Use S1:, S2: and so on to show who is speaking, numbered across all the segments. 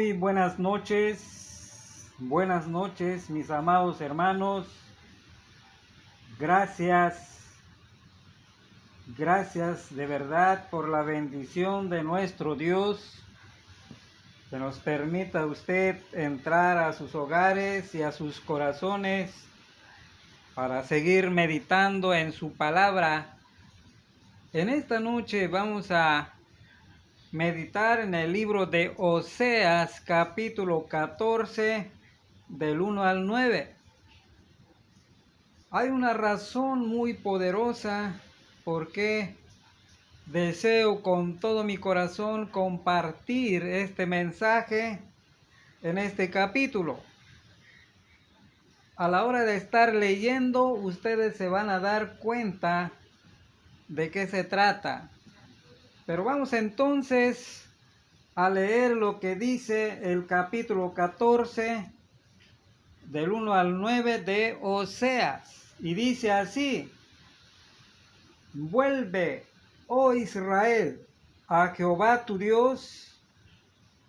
S1: Muy buenas noches mis amados hermanos. Gracias de verdad por la bendición de nuestro Dios, que nos permita usted entrar a sus hogares y a sus corazones para seguir meditando en su palabra. En esta noche vamos a meditar en el libro de Oseas, capítulo 14, del 1 al 9. Hay una razón muy poderosa por qué deseo con todo mi corazón compartir este mensaje en este capítulo. A la hora de estar leyendo, ustedes se van a dar cuenta de qué se trata. Pero vamos entonces a leer lo que dice el capítulo 14, del 1 al 9 de Oseas. Y dice así: Vuelve, oh Israel, a Jehová tu Dios,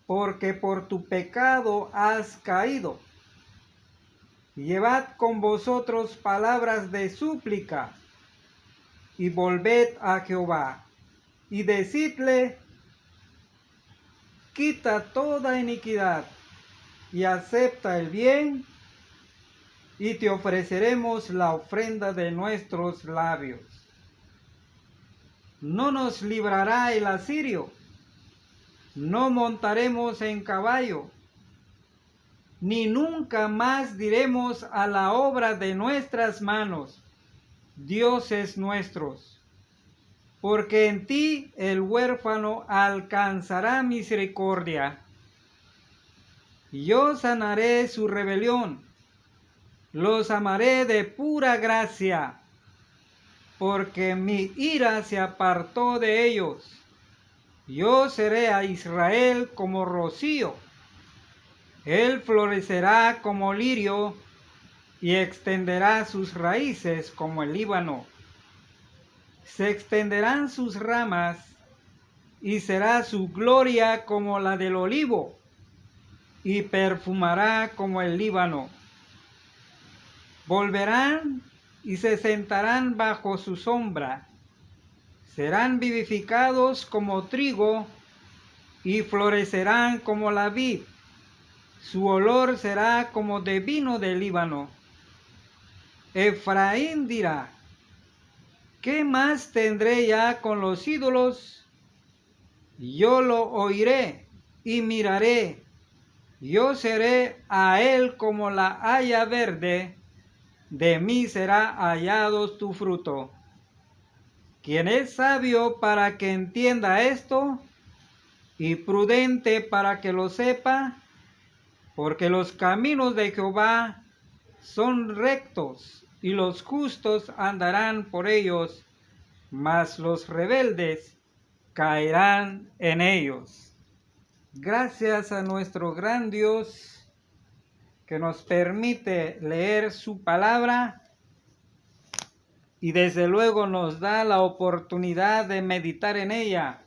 S1: porque por tu pecado has caído. Llevad con vosotros palabras de súplica, y volved a Jehová, y decidle: quita toda iniquidad, y acepta el bien, y te ofreceremos la ofrenda de nuestros labios. No nos librará el asirio, no montaremos en caballo, ni nunca más diremos a la obra de nuestras manos: dioses nuestros. Porque en ti el huérfano alcanzará misericordia. Yo sanaré su rebelión, los amaré de pura gracia, porque mi ira se apartó de ellos. Yo seré a Israel como rocío, él florecerá como lirio y extenderá sus raíces como el Líbano. Se extenderán sus ramas y será su gloria como la del olivo, y perfumará como el Líbano. Volverán y se sentarán bajo su sombra. Serán vivificados como trigo y florecerán como la vid. Su olor será como de vino del Líbano. Efraín dirá: ¿qué más tendré ya con los ídolos? Yo lo oiré y miraré. Yo seré a él como la haya verde, de mí será hallado tu fruto. Quien es sabio para que entienda esto, y prudente para que lo sepa, porque los caminos de Jehová son rectos, y los justos andarán por ellos, mas los rebeldes caerán en ellos. Gracias a nuestro gran Dios, que nos permite leer su palabra y desde luego nos da la oportunidad de meditar en ella.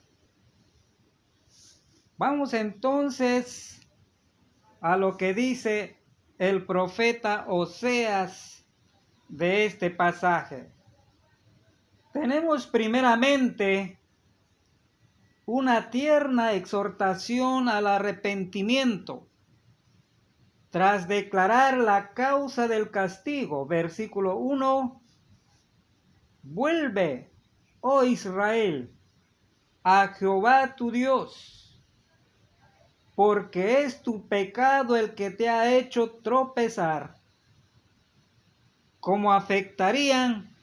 S1: Vamos entonces a lo que dice el profeta Oseas de este pasaje. Tenemos primeramente una tierna exhortación al arrepentimiento, tras declarar la causa del castigo. Versículo 1: Vuelve, oh Israel, a Jehová tu Dios, porque es tu pecado el que te ha hecho tropezar. ¿Cómo afectarían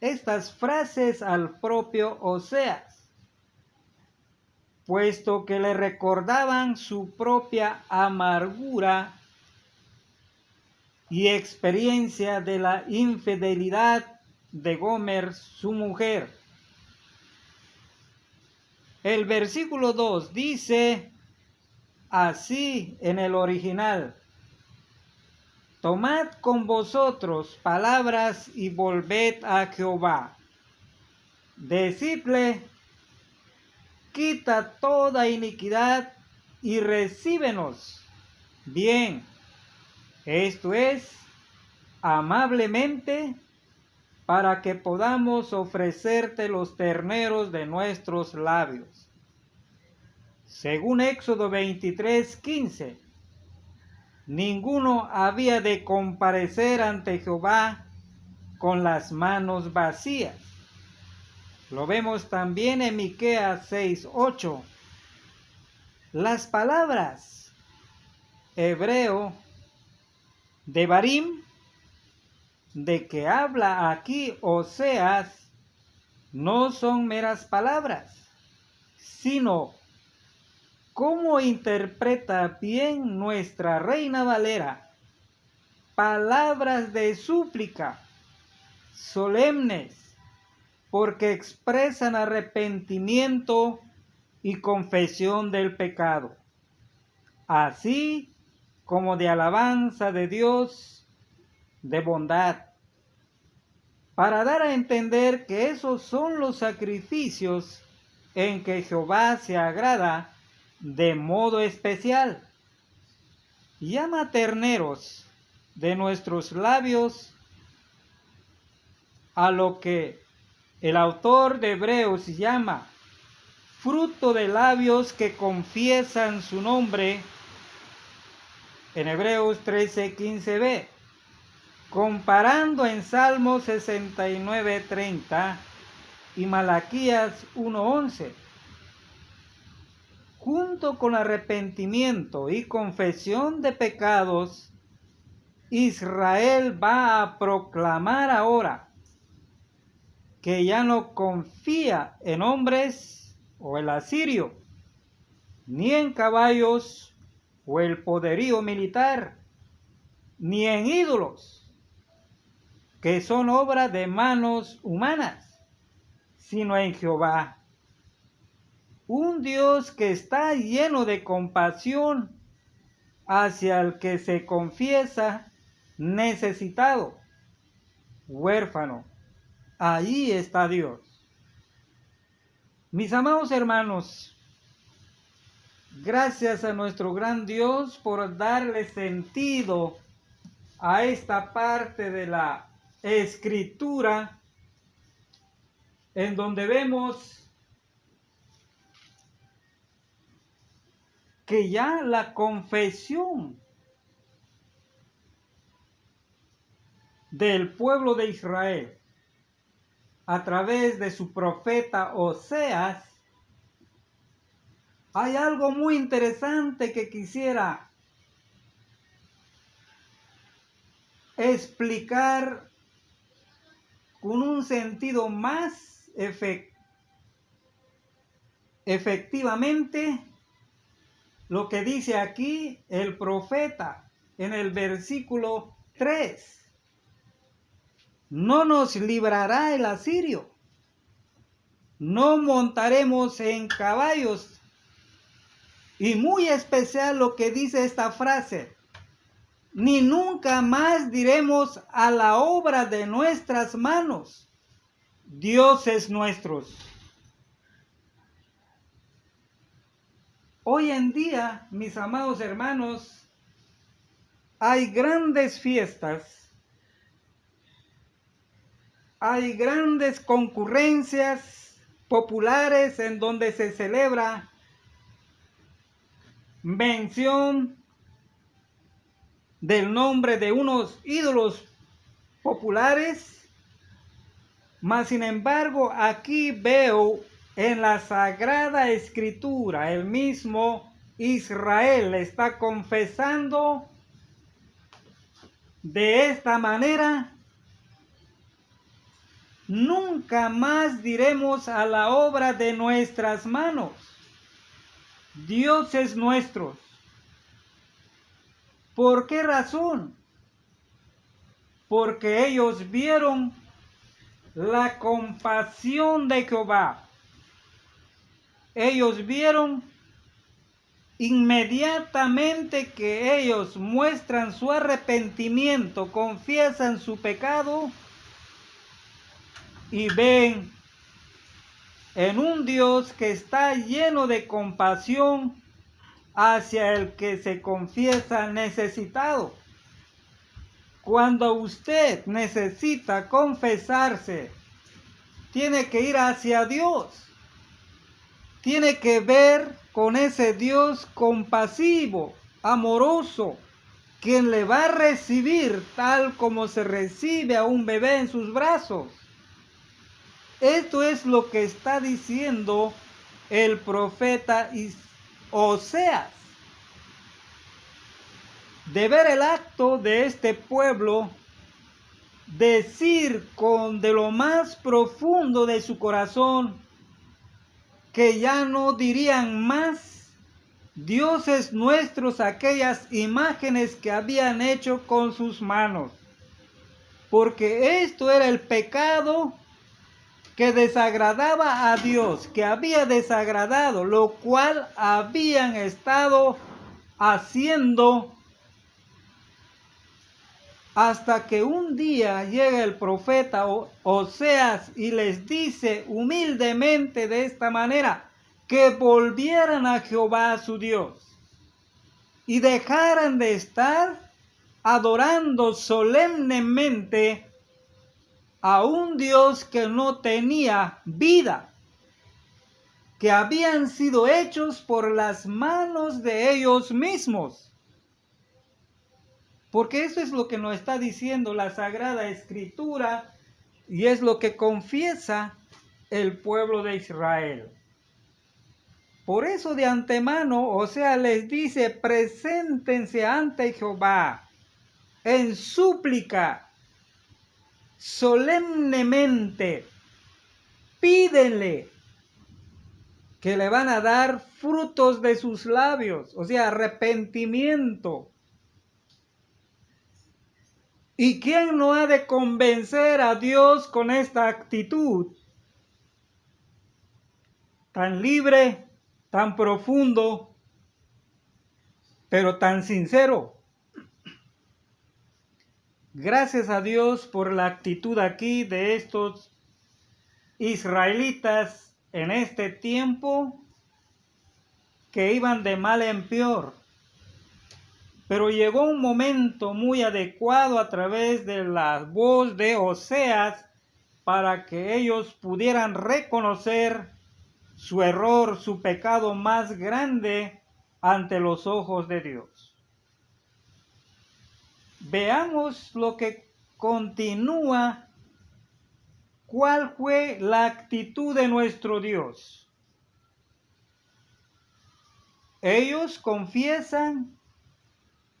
S1: estas frases al propio Oseas? Puesto que le recordaban su propia amargura y experiencia de la infidelidad de Gomer, su mujer. El versículo 2 dice así en el original: Tomad con vosotros palabras y volved a Jehová. Decidle: quita toda iniquidad y recíbenos bien, esto es, amablemente, para que podamos ofrecerte los terneros de nuestros labios. Según Éxodo 23:15, ninguno había de comparecer ante Jehová con las manos vacías. Lo vemos también en Miqueas 6:8. Las palabras hebreo devarim, de que habla aquí Oseas, no son meras palabras, sino cómo interpreta bien nuestra Reina Valera, palabras de súplica solemnes, porque expresan arrepentimiento y confesión del pecado, así como de alabanza de Dios, de bondad, para dar a entender que esos son los sacrificios en que Jehová se agrada de modo especial. Llama terneros de nuestros labios a lo que el autor de Hebreos llama fruto de labios que confiesan su nombre en Hebreos 13:15b, comparando en Salmos 69:30 y Malaquías 1:11. Junto con arrepentimiento y confesión de pecados, Israel va a proclamar ahora que ya no confía en hombres o el asirio, ni en caballos o el poderío militar, ni en ídolos, que son obra de manos humanas, sino en Jehová, un Dios que está lleno de compasión hacia el que se confiesa necesitado, huérfano. Allí está Dios. Mis amados hermanos, gracias a nuestro gran Dios por darle sentido a esta parte de la Escritura, en donde vemos que ya la confesión del pueblo de Israel a través de su profeta Oseas, hay algo muy interesante que quisiera explicar con un sentido más efectivamente lo que dice aquí el profeta en el versículo 3. No nos librará el asirio, no montaremos en caballos. Y muy especial lo que dice esta frase: ni nunca más diremos a la obra de nuestras manos, dioses nuestros. Hoy en día, mis amados hermanos, hay grandes fiestas, hay grandes concurrencias populares en donde se celebra mención del nombre de unos ídolos populares, mas sin embargo aquí veo en la Sagrada Escritura el mismo Israel está confesando de esta manera: nunca más diremos a la obra de nuestras manos, dioses nuestros. ¿Por qué razón? Porque ellos vieron la compasión de Jehová. Ellos vieron inmediatamente que ellos muestran su arrepentimiento, confiesan su pecado y ven en un Dios que está lleno de compasión hacia el que se confiesa necesitado. Cuando usted necesita confesarse, tiene que ir hacia Dios. Tiene que ver con ese Dios compasivo, amoroso, quien le va a recibir tal como se recibe a un bebé en sus brazos. Esto es lo que está diciendo el profeta Oseas. De ver el acto de este pueblo, decir de lo más profundo de su corazón, que ya no dirían más dioses nuestros aquellas imágenes que habían hecho con sus manos. Porque esto era el pecado que desagradaba a Dios, que había desagradado, lo cual habían estado haciendo hasta que un día llega el profeta Oseas y les dice humildemente de esta manera, que volvieran a Jehová su Dios y dejaran de estar adorando solemnemente a un Dios que no tenía vida, que habían sido hechos por las manos de ellos mismos. Porque eso es lo que nos está diciendo la Sagrada Escritura y es lo que confiesa el pueblo de Israel. Por eso de antemano, o sea, les dice, preséntense ante Jehová en súplica, solemnemente, pídenle que le van a dar frutos de sus labios, o sea, arrepentimiento. ¿Y quién no ha de convencer a Dios con esta actitud tan libre, tan profundo, pero tan sincero? Gracias a Dios por la actitud aquí de estos israelitas en este tiempo que iban de mal en peor. Pero llegó un momento muy adecuado a través de la voz de Oseas para que ellos pudieran reconocer su error, su pecado más grande ante los ojos de Dios. Veamos lo que continúa, cuál fue la actitud de nuestro Dios. Ellos confiesan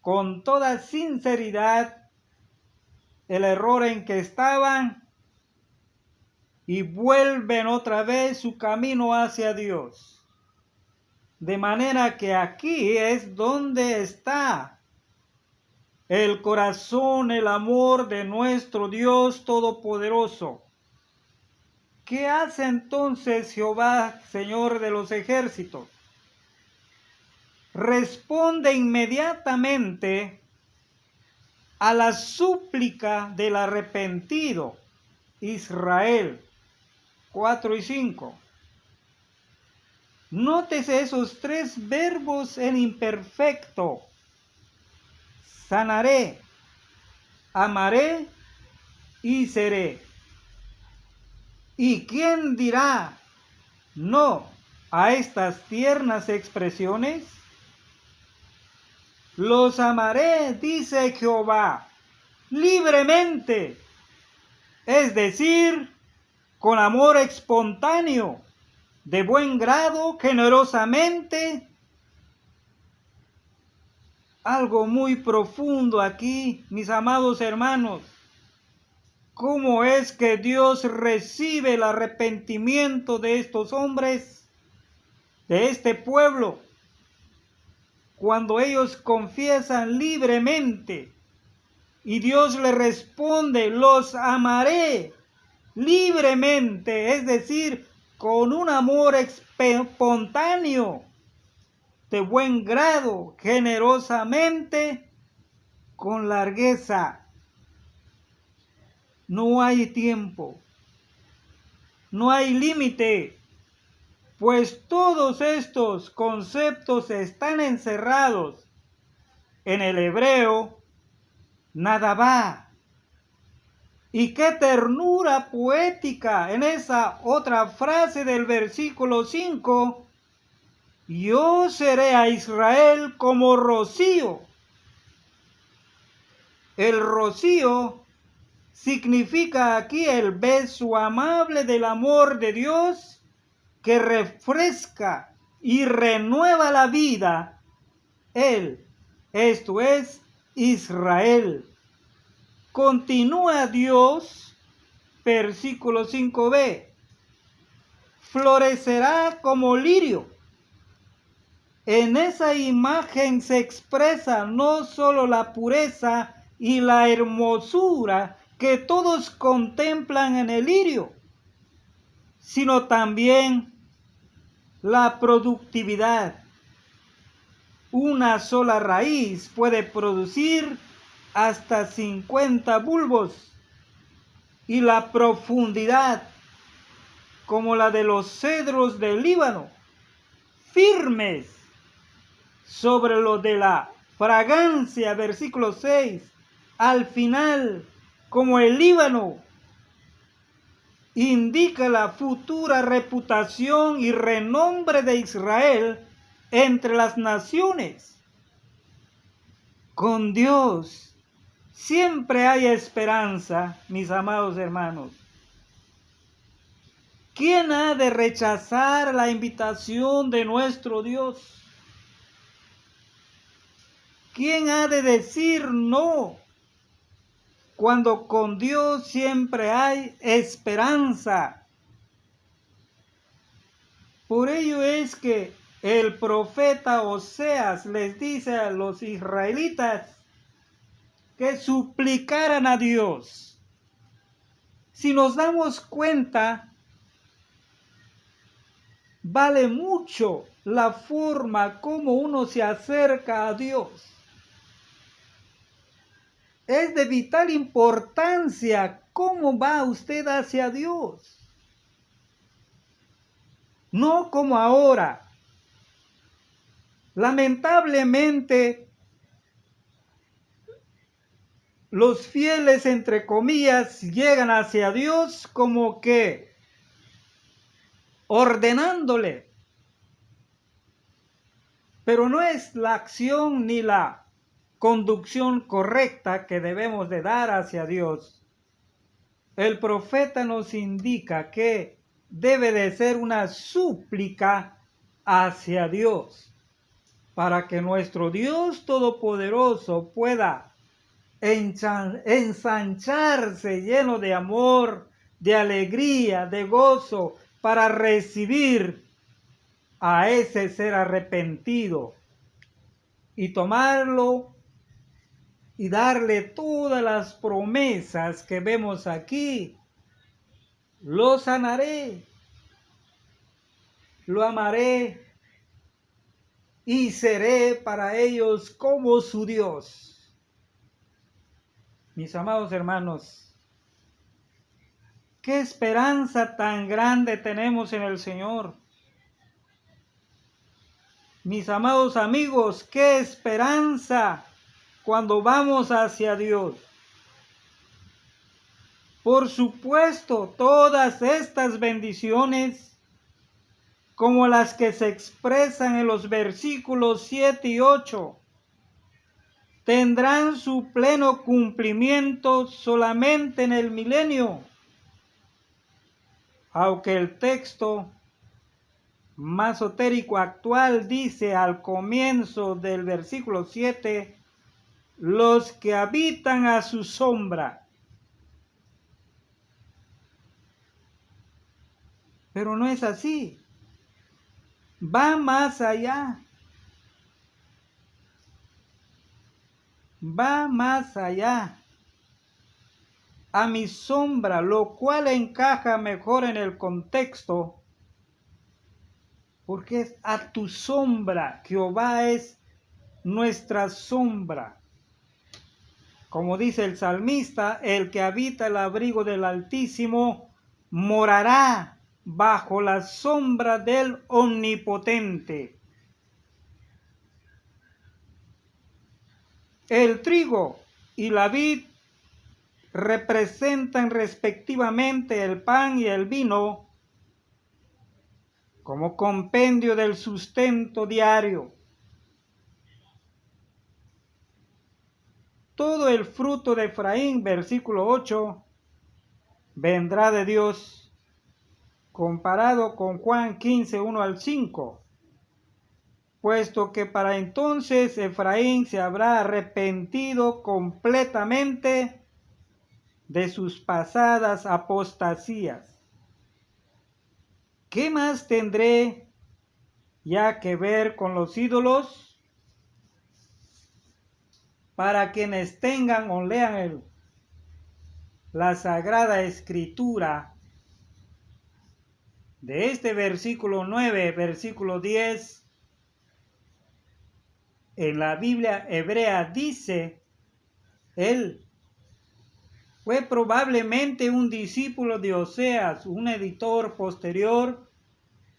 S1: con toda sinceridad el error en que estaban y vuelven otra vez su camino hacia Dios. De manera que aquí es donde está el corazón, el amor de nuestro Dios Todopoderoso. ¿Qué hace entonces Jehová, Señor de los ejércitos? Responde inmediatamente a la súplica del arrepentido Israel. 4 y 5. Nótese esos tres verbos en imperfecto. Sanaré, amaré y seré. ¿Y quién dirá no a estas tiernas expresiones? Los amaré, dice Jehová, libremente, es decir, con amor espontáneo, de buen grado, generosamente. Algo muy profundo aquí, mis amados hermanos. ¿Cómo es que Dios recibe el arrepentimiento de estos hombres, de este pueblo? Cuando ellos confiesan libremente y Dios le responde, los amaré libremente, es decir, con un amor espontáneo, de buen grado, generosamente, con largueza. No hay tiempo, no hay límite, Pues todos estos conceptos están encerrados en el hebreo nadabá. Y qué ternura poética en esa otra frase del versículo 5. Yo seré a Israel como rocío. El rocío significa aquí el beso amable del amor de Dios que refresca y renueva la vida. Él, esto es Israel. Continúa Dios, versículo 5b, florecerá como lirio. En esa imagen se expresa no solo la pureza y la hermosura que todos contemplan en el lirio, sino también la productividad. Una sola raíz puede producir hasta 50 bulbos y la profundidad como la de los cedros del Líbano, firmes sobre lo de la fragancia, versículo 6, al final, como el Líbano, indica la futura reputación y renombre de Israel entre las naciones. Con Dios siempre hay esperanza, mis amados hermanos. ¿Quién ha de rechazar la invitación de nuestro Dios? ¿Quién ha de decir no? Cuando con Dios siempre hay esperanza. Por ello es que el profeta Oseas les dice a los israelitas que suplicaran a Dios. Si nos damos cuenta, vale mucho la forma como uno se acerca a Dios. Es de vital importancia cómo va usted hacia Dios. No como ahora. Lamentablemente, los fieles, entre comillas, llegan hacia Dios como que ordenándole. Pero no es la acción ni la conducción correcta que debemos de dar hacia Dios. El profeta nos indica que debe de ser una súplica hacia Dios, para que nuestro Dios Todopoderoso pueda ensancharse lleno de amor, de alegría, de gozo, para recibir a ese ser arrepentido y tomarlo y darle todas las promesas que vemos aquí. Lo sanaré, lo amaré y seré para ellos como su Dios. Mis amados hermanos, qué esperanza tan grande tenemos en el Señor. Mis amados amigos, qué esperanza cuando vamos hacia Dios. Por supuesto, todas estas bendiciones, como las que se expresan en los versículos 7 y 8, tendrán su pleno cumplimiento solamente en el milenio. Aunque el texto masotérico actual dice al comienzo del versículo 7, los que habitan a su sombra. Pero no es así. Va más allá. Va más allá. A mi sombra, lo cual encaja mejor en el contexto, porque es a tu sombra. Jehová es nuestra sombra. Como dice el salmista, el que habita el abrigo del Altísimo morará bajo la sombra del Omnipotente. El trigo y la vid representan respectivamente el pan y el vino como compendio del sustento diario. Todo el fruto de Efraín, versículo 8, vendrá de Dios, comparado con Juan 15, 1 al 5, puesto que para entonces Efraín se habrá arrepentido completamente de sus pasadas apostasías. ¿Qué más tendré ya que ver con los ídolos? Para quienes tengan o lean la Sagrada Escritura, de este versículo 9, versículo 10, en la Biblia hebrea dice, él fue probablemente un discípulo de Oseas, un editor posterior,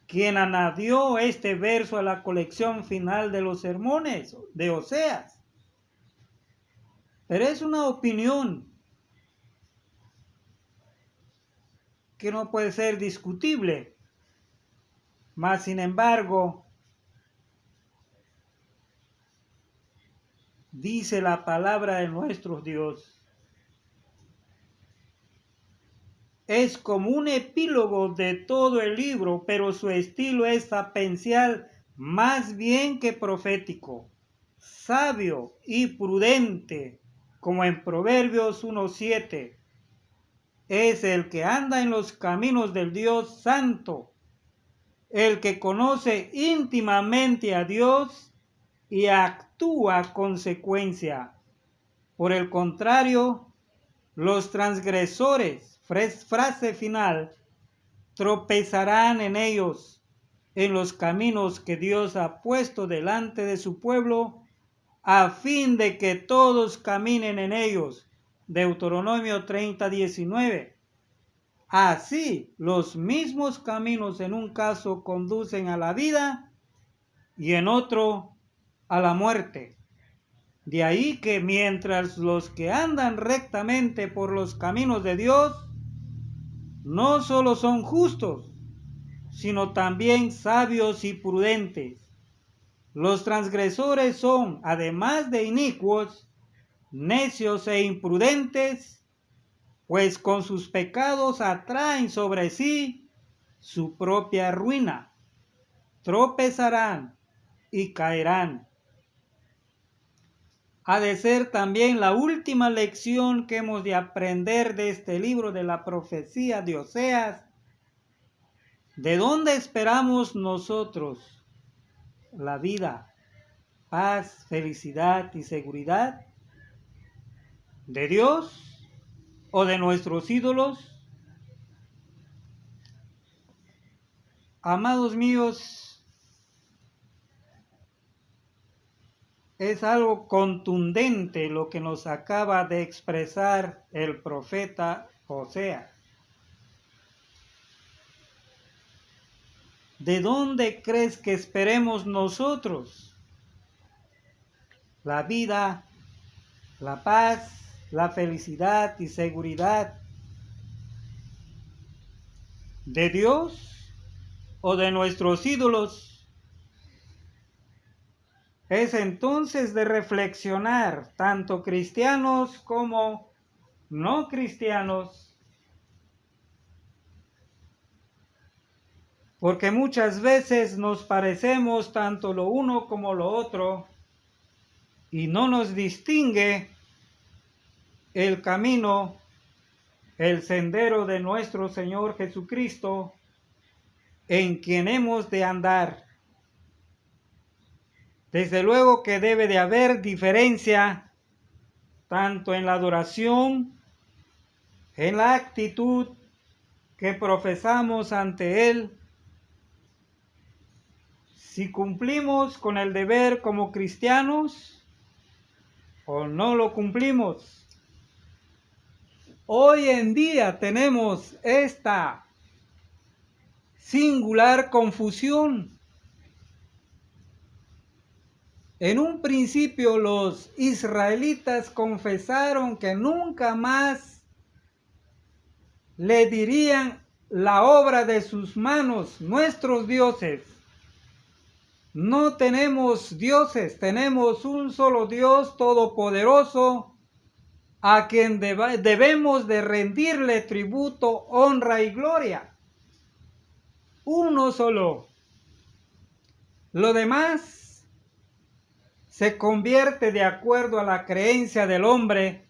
S1: quien añadió este verso a la colección final de los sermones de Oseas. Pero es una opinión que no puede ser discutible. Mas, sin embargo, dice la palabra de nuestro Dios, es como un epílogo de todo el libro, pero su estilo es sapencial más bien que profético, sabio y prudente, como en Proverbios 1:7. Es el que anda en los caminos del Dios Santo, el que conoce íntimamente a Dios y actúa consecuencia. Por el contrario, los transgresores, frase final, tropezarán en ellos, en los caminos que Dios ha puesto delante de su pueblo, a fin de que todos caminen en ellos. Deuteronomio 30:19. Así, los mismos caminos en un caso conducen a la vida y en otro a la muerte. De ahí que mientras los que andan rectamente por los caminos de Dios no solo son justos, sino también sabios y prudentes, los transgresores son, además de inicuos, necios e imprudentes, pues con sus pecados atraen sobre sí su propia ruina. Tropezarán y caerán. Ha de ser también la última lección que hemos de aprender de este libro de la profecía de Oseas. ¿De dónde esperamos nosotros la vida, paz, felicidad y seguridad? ¿De Dios o de nuestros ídolos? Amados míos, es algo contundente lo que nos acaba de expresar el profeta Oseas. ¿De dónde crees que esperemos nosotros la vida, la paz, la felicidad y seguridad? ¿De Dios o de nuestros ídolos? Es entonces de reflexionar, tanto cristianos como no cristianos, porque muchas veces nos parecemos tanto lo uno como lo otro y no nos distingue el camino, el sendero de nuestro Señor Jesucristo, en quien hemos de andar. Desde luego que debe de haber diferencia tanto en la adoración, en la actitud que profesamos ante Él, si cumplimos con el deber como cristianos o no lo cumplimos. Hoy en día tenemos esta singular confusión. En un principio los israelitas confesaron que nunca más le dirían la obra de sus manos, nuestros dioses. No tenemos dioses, tenemos un solo Dios todopoderoso, a quien debemos de rendirle tributo, honra y gloria. Uno solo. Lo demás se convierte de acuerdo a la creencia del hombre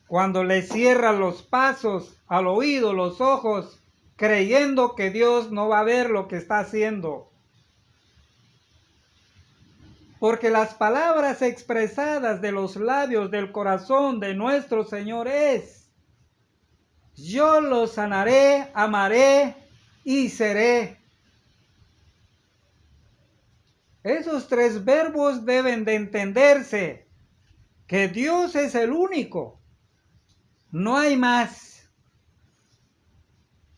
S1: cuando le cierra los pasos al oído, los ojos, creyendo que Dios no va a ver lo que está haciendo. Porque las palabras expresadas de los labios del corazón de nuestro Señor es: yo los sanaré, amaré y seré. Esos tres verbos deben de entenderse, que Dios es el único, no hay más.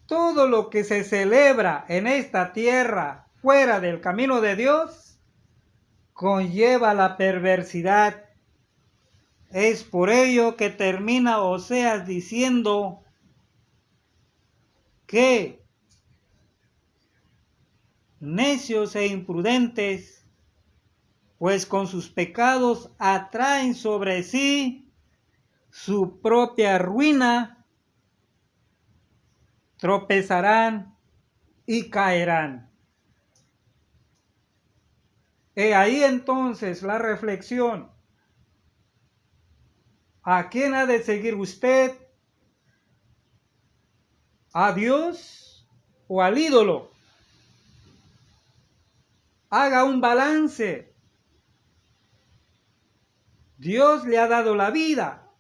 S1: Todo lo que se celebra en esta tierra fuera del camino de Dios conlleva la perversidad. Es por ello que termina Oseas diciendo que necios e imprudentes, pues con sus pecados atraen sobre sí su propia ruina, tropezarán y caerán. He ahí entonces la reflexión. ¿A quién ha de seguir usted? ¿A Dios o al ídolo? Haga un balance. Dios le ha dado la vida.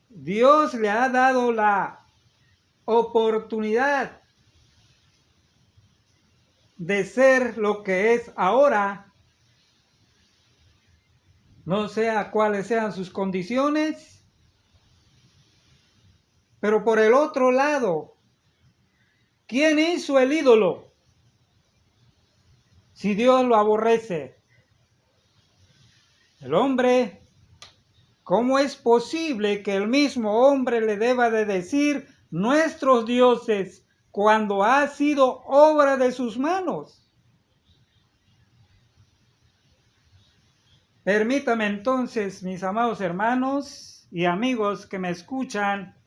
S1: Dios le ha dado la oportunidad de ser lo que es ahora. No sé cuáles sean sus condiciones, pero por el otro lado, ¿quién hizo el ídolo? Si Dios lo aborrece. El hombre, ¿cómo es posible que el mismo hombre le deba de decir nuestros dioses cuando ha sido obra de sus manos? Permítame entonces, mis amados hermanos y amigos que me escuchan,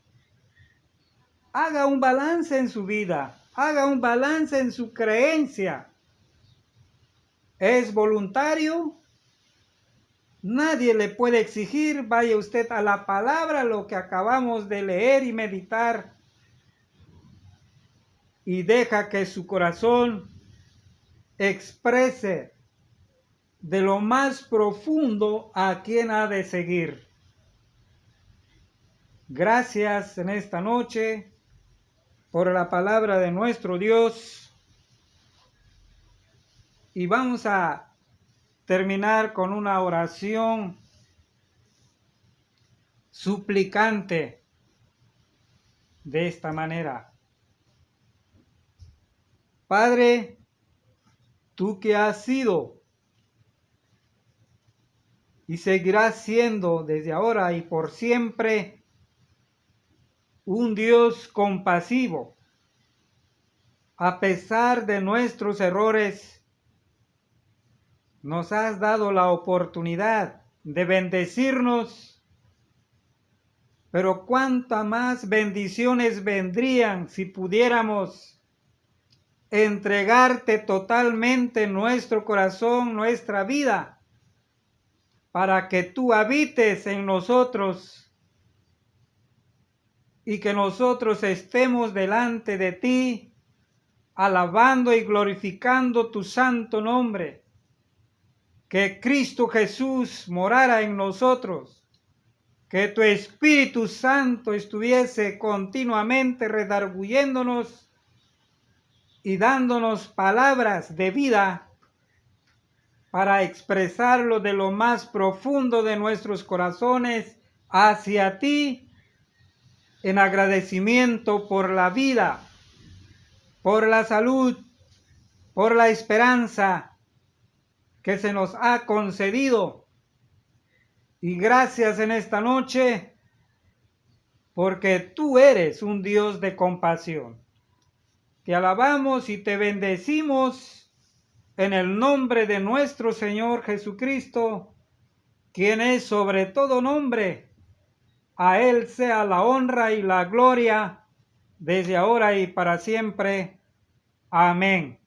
S1: haga un balance en su vida, haga un balance en su creencia. ¿Es voluntario? Nadie le puede exigir, vaya usted a la palabra, lo que acabamos de leer y meditar, y deja que su corazón exprese de lo más profundo a quien ha de seguir. Gracias en esta noche por la palabra de nuestro Dios, y vamos a terminar con una oración suplicante de esta manera. Padre, tú que has sido y seguirás siendo desde ahora y por siempre un Dios compasivo, a pesar de nuestros errores, nos has dado la oportunidad de bendecirnos, pero cuántas más bendiciones vendrían si pudiéramos entregarte totalmente nuestro corazón, nuestra vida, para que tú habites en nosotros y que nosotros estemos delante de ti, alabando y glorificando tu santo nombre. Que Cristo Jesús morara en nosotros, que tu Espíritu Santo estuviese continuamente redarguyéndonos y dándonos palabras de vida para expresarlo de lo más profundo de nuestros corazones hacia ti, en agradecimiento por la vida por la salud, por la esperanza que se nos ha concedido. Y gracias en esta noche, porque tú eres un Dios de compasión. Te alabamos y te bendecimos en el nombre de nuestro Señor Jesucristo, quien es sobre todo nombre. A Él sea la honra y la gloria, desde ahora y para siempre. Amén.